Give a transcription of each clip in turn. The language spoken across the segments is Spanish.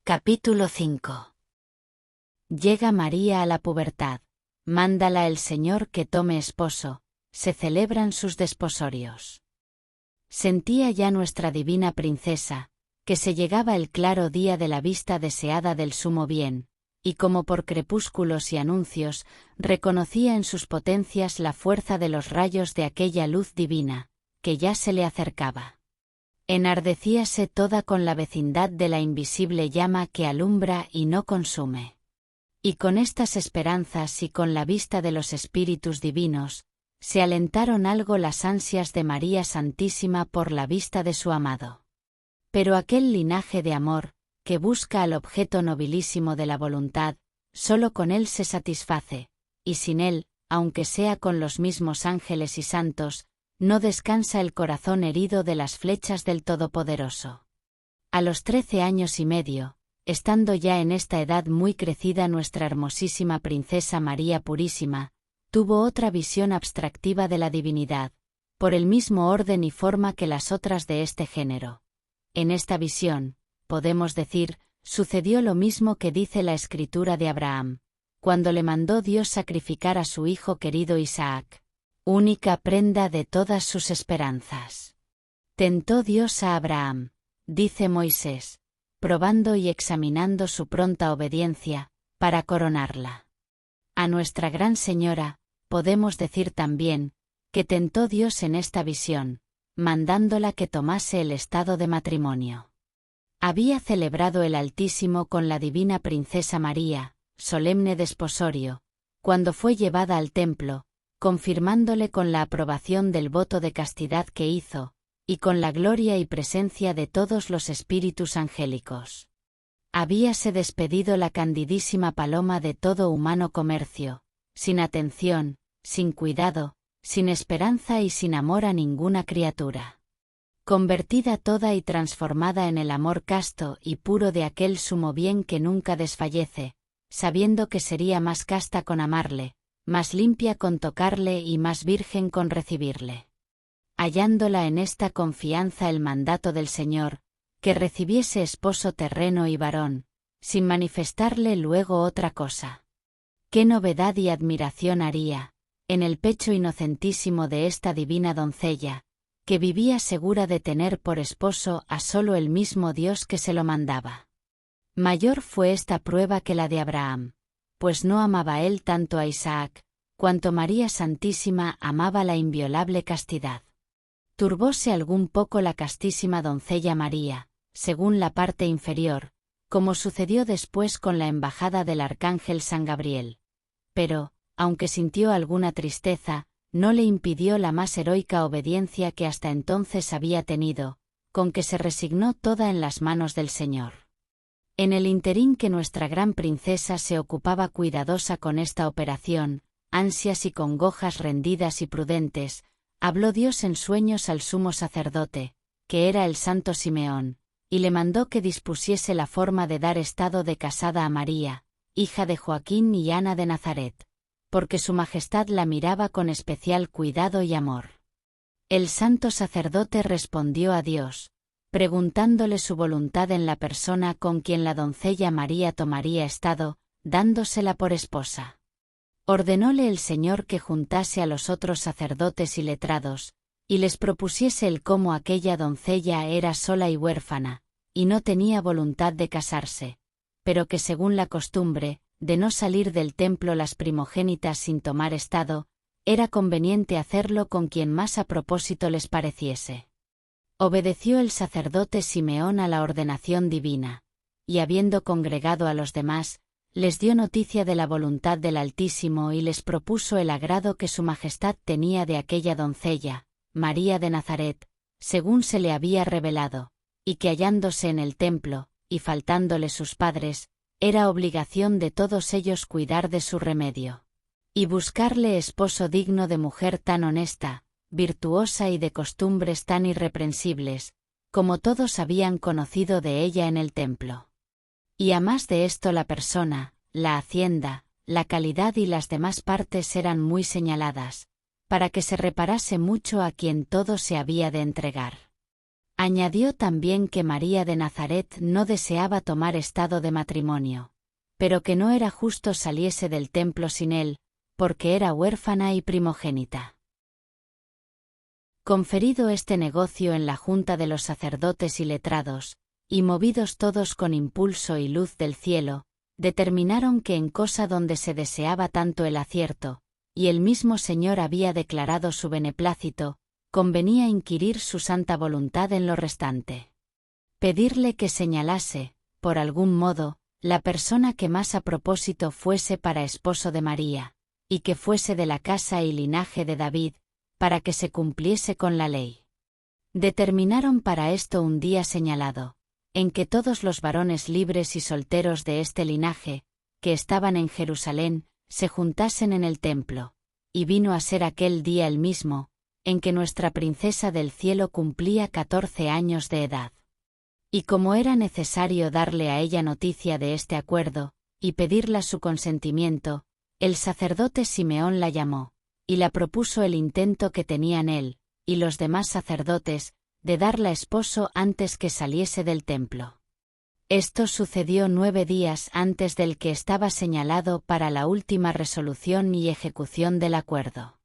Capítulo 5. Llega María a la pubertad. Mándala el Señor que tome esposo. Se celebran sus desposorios. Sentía ya nuestra divina princesa, que se llegaba el claro día de la vista deseada del sumo bien, y como por crepúsculos y anuncios, reconocía en sus potencias la fuerza de los rayos de aquella luz divina, que ya se le acercaba. Enardecíase toda con la vecindad de la invisible llama que alumbra y no consume. Y con estas esperanzas y con la vista de los espíritus divinos, se alentaron algo las ansias de María Santísima por la vista de su amado. Pero aquel linaje de amor, que busca al objeto nobilísimo de la voluntad, sólo con él se satisface, y sin él, aunque sea con los mismos ángeles y santos, no descansa el corazón herido de las flechas del Todopoderoso. A los 13 años y medio, estando ya en esta edad muy crecida nuestra hermosísima princesa María Purísima, tuvo otra visión abstractiva de la divinidad, por el mismo orden y forma que las otras de este género. En esta visión, podemos decir, sucedió lo mismo que dice la escritura de Abraham, cuando le mandó Dios sacrificar a su hijo querido Isaac, única prenda de todas sus esperanzas. Tentó Dios a Abraham, dice Moisés, probando y examinando su pronta obediencia, para coronarla. A nuestra Gran Señora, podemos decir también, que tentó Dios en esta visión, mandándola que tomase el estado de matrimonio. Había celebrado el Altísimo con la divina princesa María, solemne desposorio, cuando fue llevada al templo, confirmándole con la aprobación del voto de castidad que hizo, y con la gloria y presencia de todos los espíritus angélicos. Habíase despedido la candidísima paloma de todo humano comercio, sin atención, sin cuidado, sin esperanza y sin amor a ninguna criatura. Convertida toda y transformada en el amor casto y puro de aquel sumo bien que nunca desfallece, sabiendo que sería más casta con amarle, más limpia con tocarle y más virgen con recibirle. Hallándola en esta confianza el mandato del Señor, que recibiese esposo terreno y varón, sin manifestarle luego otra cosa. Qué novedad y admiración haría, en el pecho inocentísimo de esta divina doncella, que vivía segura de tener por esposo a solo el mismo Dios que se lo mandaba. Mayor fue esta prueba que la de Abraham, pues no amaba él tanto a Isaac, cuanto María Santísima amaba la inviolable castidad. Turbóse algún poco la castísima doncella María, según la parte inferior, como sucedió después con la embajada del arcángel San Gabriel. Pero, aunque sintió alguna tristeza, no le impidió la más heroica obediencia que hasta entonces había tenido, con que se resignó toda en las manos del Señor. En el interín que nuestra gran princesa se ocupaba cuidadosa con esta operación, ansias y congojas rendidas y prudentes, habló Dios en sueños al sumo sacerdote, que era el santo Simeón, y le mandó que dispusiese la forma de dar estado de casada a María, hija de Joaquín y Ana de Nazaret, porque su majestad la miraba con especial cuidado y amor. El santo sacerdote respondió a Dios, preguntándole su voluntad en la persona con quien la doncella María tomaría estado, dándosela por esposa. Ordenóle el Señor que juntase a los otros sacerdotes y letrados, y les propusiese el cómo aquella doncella era sola y huérfana, y no tenía voluntad de casarse, pero que según la costumbre, de no salir del templo las primogénitas sin tomar estado, era conveniente hacerlo con quien más a propósito les pareciese. Obedeció el sacerdote Simeón a la ordenación divina, y habiendo congregado a los demás, les dio noticia de la voluntad del Altísimo y les propuso el agrado que su majestad tenía de aquella doncella, María de Nazaret, según se le había revelado, y que hallándose en el templo, y faltándole sus padres, era obligación de todos ellos cuidar de su remedio, y buscarle esposo digno de mujer tan honesta, virtuosa y de costumbres tan irreprensibles, como todos habían conocido de ella en el templo. Y a más de esto la persona, la hacienda, la calidad y las demás partes eran muy señaladas, para que se reparase mucho a quien todo se había de entregar. Añadió también que María de Nazaret no deseaba tomar estado de matrimonio, pero que no era justo saliese del templo sin él, porque era huérfana y primogénita. Conferido este negocio en la junta de los sacerdotes y letrados, y movidos todos con impulso y luz del cielo, determinaron que en cosa donde se deseaba tanto el acierto, y el mismo Señor había declarado su beneplácito, convenía inquirir su santa voluntad en lo restante. Pedirle que señalase, por algún modo, la persona que más a propósito fuese para esposo de María, y que fuese de la casa y linaje de David, para que se cumpliese con la ley. Determinaron para esto un día señalado, en que todos los varones libres y solteros de este linaje, que estaban en Jerusalén, se juntasen en el templo, y vino a ser aquel día el mismo, en que nuestra princesa del cielo cumplía 14 años de edad. Y como era necesario darle a ella noticia de este acuerdo, y pedirla su consentimiento, el sacerdote Simeón la llamó, y la propuso el intento que tenían él, y los demás sacerdotes, de darla esposo antes que saliese del templo. Esto sucedió 9 días antes del que estaba señalado para la última resolución y ejecución del acuerdo.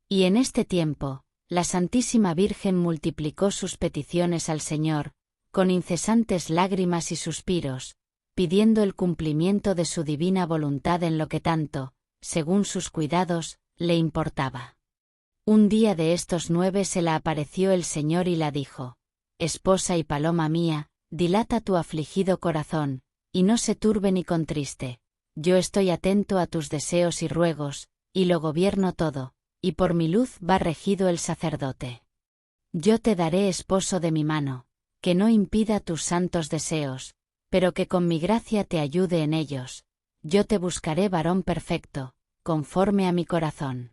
Y en este tiempo, la Santísima Virgen multiplicó sus peticiones al Señor, con incesantes lágrimas y suspiros, pidiendo el cumplimiento de su divina voluntad en lo que tanto, según sus cuidados, le importaba. Un día de estos 9 se la apareció el Señor y la dijo: «Esposa y paloma mía, dilata tu afligido corazón, y no se turbe ni contriste. Yo estoy atento a tus deseos y ruegos, y lo gobierno todo, y por mi luz va regido el sacerdote. Yo te daré esposo de mi mano, que no impida tus santos deseos, pero que con mi gracia te ayude en ellos. Yo te buscaré varón perfecto, conforme a mi corazón».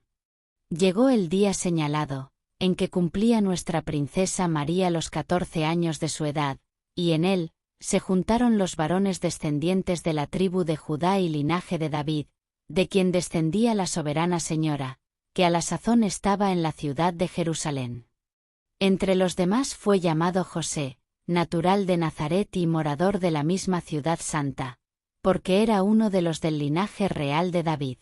Llegó el día señalado, en que cumplía nuestra princesa María los 14 años de su edad, y en él, se juntaron los varones descendientes de la tribu de Judá y linaje de David, de quien descendía la soberana señora, que a la sazón estaba en la ciudad de Jerusalén. Entre los demás fue llamado José, natural de Nazaret y morador de la misma ciudad santa, porque era uno de los del linaje real de David.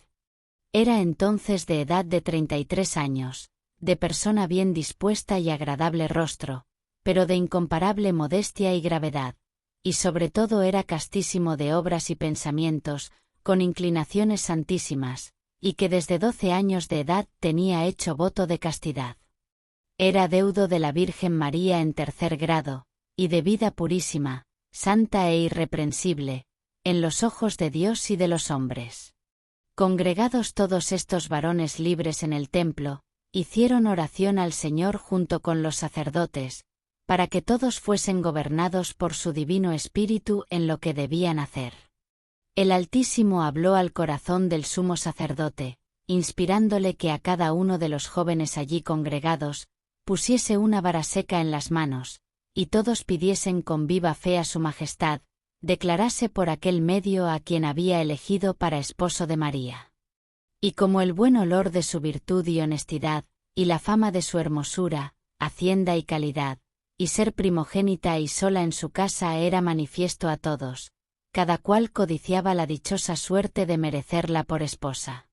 Era entonces de edad de 33 años, de persona bien dispuesta y agradable rostro, pero de incomparable modestia y gravedad, y sobre todo era castísimo de obras y pensamientos, con inclinaciones santísimas, y que desde 12 años de edad tenía hecho voto de castidad. Era deudo de la Virgen María en 3er grado, y de vida purísima, santa e irreprensible, en los ojos de Dios y de los hombres. Congregados todos estos varones libres en el templo, hicieron oración al Señor junto con los sacerdotes, para que todos fuesen gobernados por su divino espíritu en lo que debían hacer. El Altísimo habló al corazón del sumo sacerdote, inspirándole que a cada uno de los jóvenes allí congregados, pusiese una vara seca en las manos, y todos pidiesen con viva fe a su majestad, declarase por aquel medio a quien había elegido para esposo de María. Y como el buen olor de su virtud y honestidad, y la fama de su hermosura, hacienda y calidad, y ser primogénita y sola en su casa era manifiesto a todos, cada cual codiciaba la dichosa suerte de merecerla por esposa.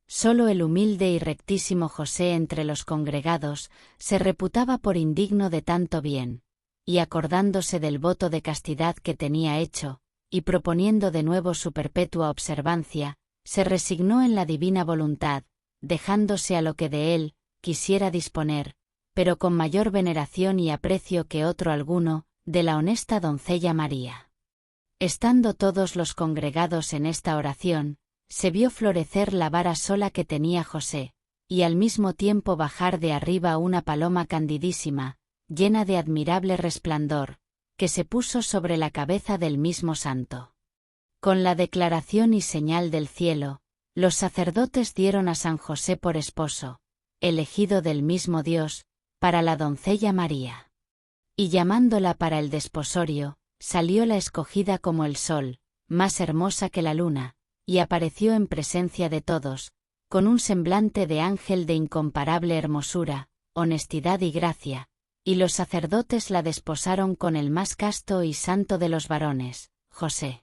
Solo el humilde y rectísimo José entre los congregados se reputaba por indigno de tanto bien, y acordándose del voto de castidad que tenía hecho, y proponiendo de nuevo su perpetua observancia, se resignó en la divina voluntad, dejándose a lo que de él quisiera disponer, pero con mayor veneración y aprecio que otro alguno, de la honesta doncella María. Estando todos los congregados en esta oración, se vio florecer la vara sola que tenía José, y al mismo tiempo bajar de arriba una paloma candidísima, llena de admirable resplandor, que se puso sobre la cabeza del mismo santo. Con la declaración y señal del cielo, los sacerdotes dieron a San José por esposo, elegido del mismo Dios, para la doncella María. Y llamándola para el desposorio, salió la escogida como el sol, más hermosa que la luna, y apareció en presencia de todos, con un semblante de ángel de incomparable hermosura, honestidad y gracia, Y los sacerdotes la desposaron con el más casto y santo de los varones, José.